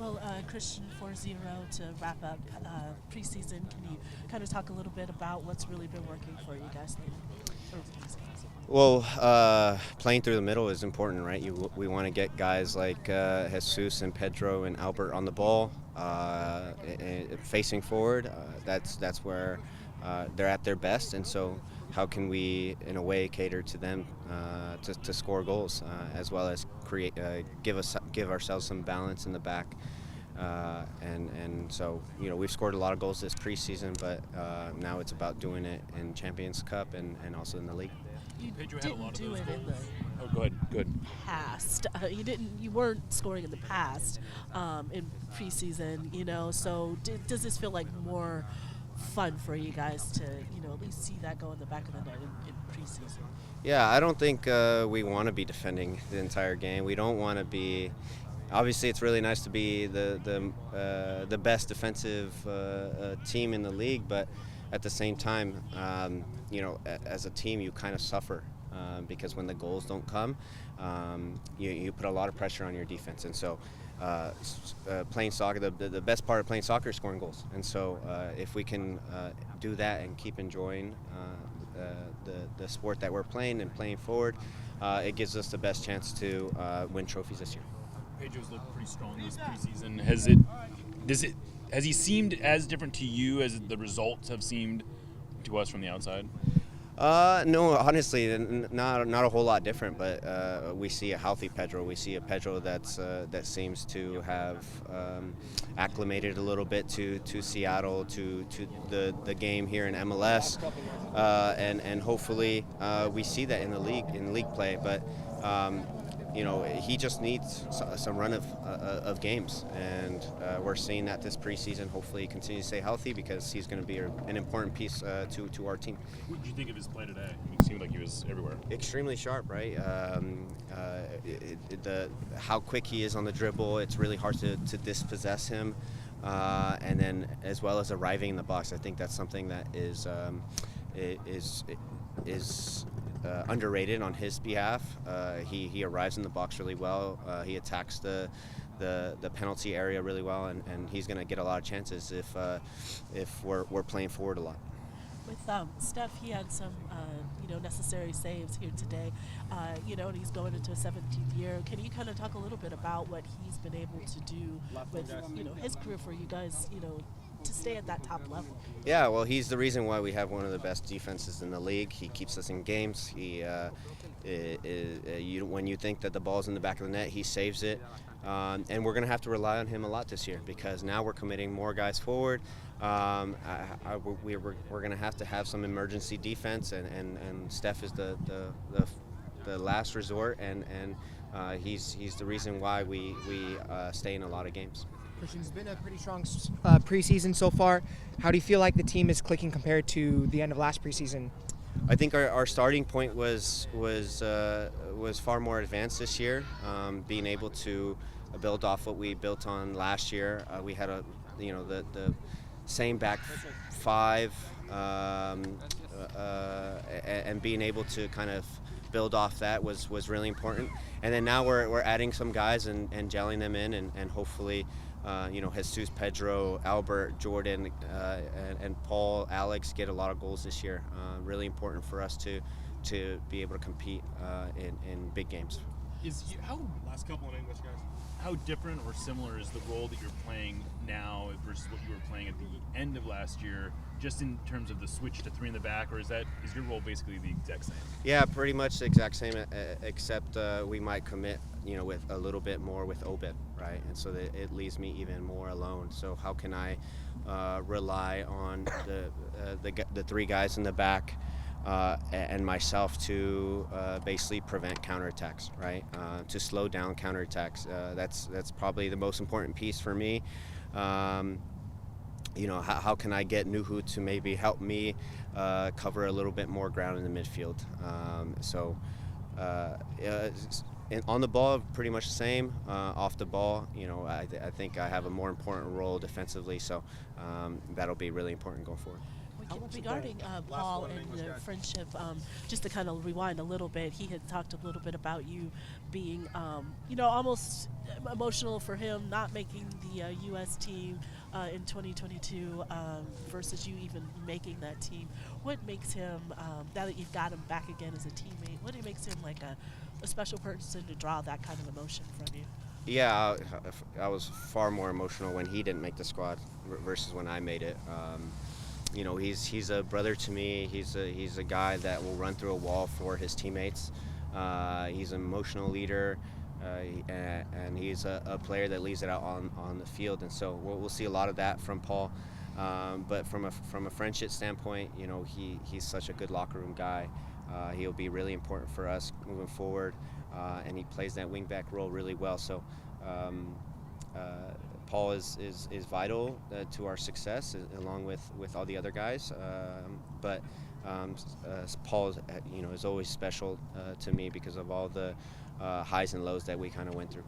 Well, Christian 4-0 to wrap up preseason. Can you kind of talk a little bit about what's really been working for you guys lately? Or these guys? Well, playing through the middle is important, right? We want to get guys like Jesus and Pedro and Albert on the ball, facing forward. That's where they're at their best, and so how can we, in a way, cater to them to score goals, as well as give ourselves some balance in the back. And so, we've scored a lot of goals this preseason, but now it's about doing it in Champions Cup and also in the league. You didn't do it in the Oh, go ahead. Good. past. You weren't scoring in the past in preseason. So does this feel like more fun for you guys to at least see that go in the back of the net in preseason? Yeah, I don't think we want to be defending the entire game. We don't want to be. Obviously, it's really nice to be the best defensive team in the league, but at the same time, as a team, you kind of suffer because when the goals don't come, you put a lot of pressure on your defense. And so playing soccer, the best part of playing soccer is scoring goals. And so if we can do that and keep enjoying the sport that we're playing and playing forward, it gives us the best chance to win trophies this year. Pedro's looked pretty strong this preseason. Has he seemed as different to you as the results have seemed to us from the outside? No, honestly, not a whole lot different. But we see a healthy Pedro. We see a Pedro that seems to have acclimated a little bit to Seattle, to the game here in MLS, and hopefully we see that in league play. But he just needs some run of games, and we're seeing that this preseason. Hopefully he continues to stay healthy because he's going to be an important piece to our team. What did you think of his play today? It seemed like he was everywhere. Extremely sharp, right? How quick he is on the dribble, it's really hard to dispossess him. And then as well as arriving in the box, I think that's something that is underrated on his behalf. He arrives in the box really well. He attacks the penalty area really well, and he's going to get a lot of chances if we're playing forward a lot. With Steph, he had some necessary saves here today, and he's going into a 17th year. Can you kind of talk a little bit about what he's been able to do with his career for you guys, to stay at that top level? Yeah, well, he's the reason why we have one of the best defenses in the league. He keeps us in games. When you think that the ball's in the back of the net, he saves it. And we're going to have to rely on him a lot this year because now we're committing more guys forward. We're going to have some emergency defense, and Steph is the last resort, and he's the reason why we stay in a lot of games. Christian, it's been a pretty strong preseason so far. How do you feel like the team is clicking compared to the end of last preseason? I think our starting point was far more advanced this year. Being able to build off what we built on last year, we had the same back five, and being able to kind of build off that was really important. And then now we're adding some guys and gelling them in, and hopefully. Jesus, Pedro, Albert, Jordan, and Paul, Alex get a lot of goals this year. Really important for us to be able to compete in big games. Last couple in English, guys. How different or similar is the role that you're playing now versus what you were playing at the end of last year, just in terms of the switch to three in the back, or is your role basically the exact same? Yeah, pretty much the exact same, except we might commit, with a little bit more with Obed, right? And so that it leaves me even more alone. So how can I rely on the three guys in the back and myself to basically prevent counterattacks, right? To slow down counterattacks. That's probably the most important piece for me. How can I get Nuhu to maybe help me cover a little bit more ground in the midfield? On the ball, pretty much the same. Off the ball, I think I have a more important role defensively, so that'll be really important going forward. Regarding Paul and your friendship, just to kind of rewind a little bit, he had talked a little bit about you being, almost emotional for him not making the U.S. team in 2022 versus you even making that team. What makes him, now that you've got him back again as a teammate, what makes him like a special person to draw that kind of emotion from you? Yeah, I was far more emotional when he didn't make the squad versus when I made it. He's a brother to me. He's a guy that will run through a wall for his teammates. He's an emotional leader, and he's a player that leaves it out on the field. And so we'll see a lot of that from Paul. But from a friendship standpoint, he's such a good locker room guy. He'll be really important for us moving forward, and he plays that wingback role really well. So Paul is vital to our success, along with all the other guys. But Paul is always special to me because of all the highs and lows that we kind of went through.